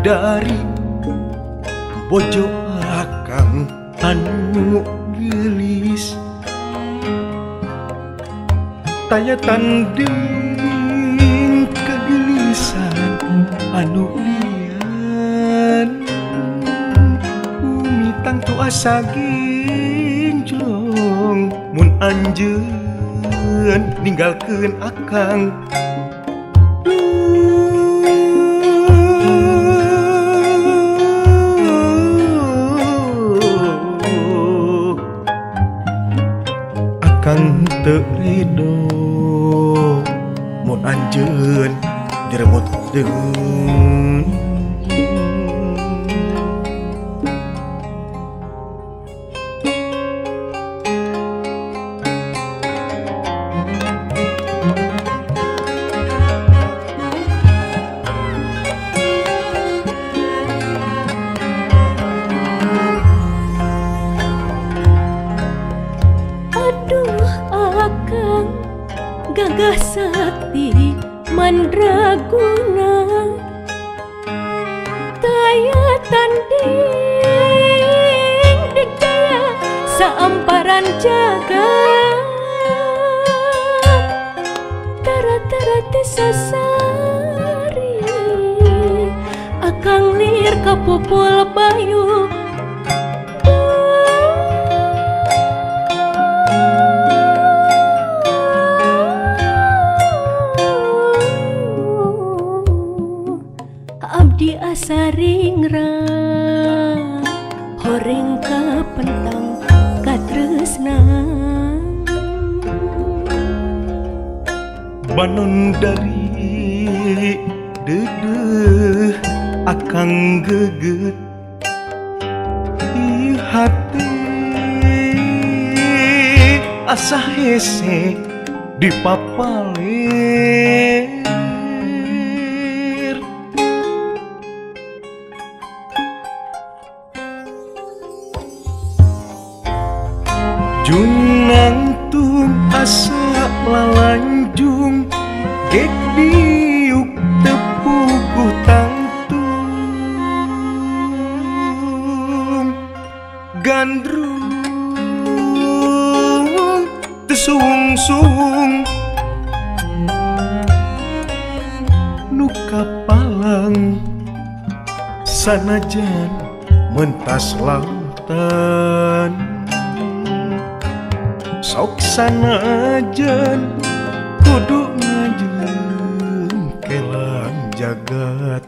dari bojo akang anu gelis taya tanding kegelisan anu lian umitang tu asa ginjlong mun anjeun ninggalkeun akang akang teu ridho mun anjeun direbut deun gagah sakti mandraguna taya tanding dikdaya saamparan jagat tara-tara tisasari akang lir kapupul bayu abdi asaringra horeng kapentang katresna banon dari dedeh akang geget di hati asa hese dipapalir junang tung asa lalanjung gek diuk tepuguh tangtung gandrung tesung-sung nu kapalang sanajan mentas lautan sok sanajan kudu ngajeun kelang jagat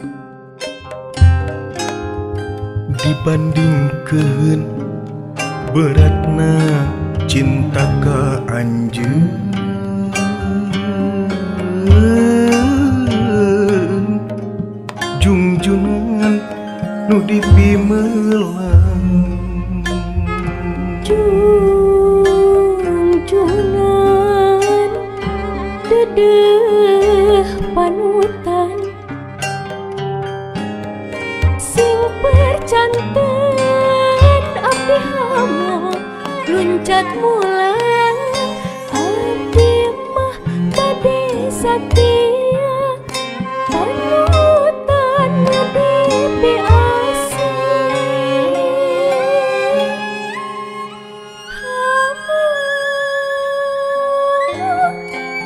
dibandingkeun beratna cinta ka anjeun jungjunan nu dipimelang junjunan dedeh panutan sing percanten abdi hama luncat mulang abdi mah bade satia panutan ngebibi asih hama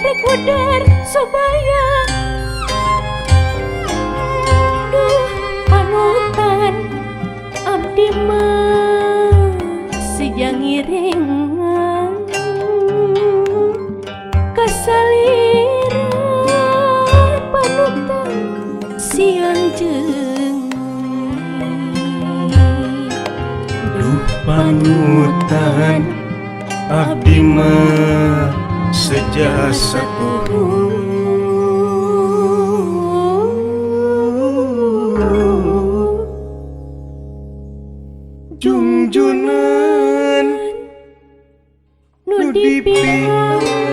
rek udar sobaya duh panutan abdi mah sejang iringan kasaliran panutan siang jeung duh panutan abdi mah sejasa turun jungjunan nu dipilang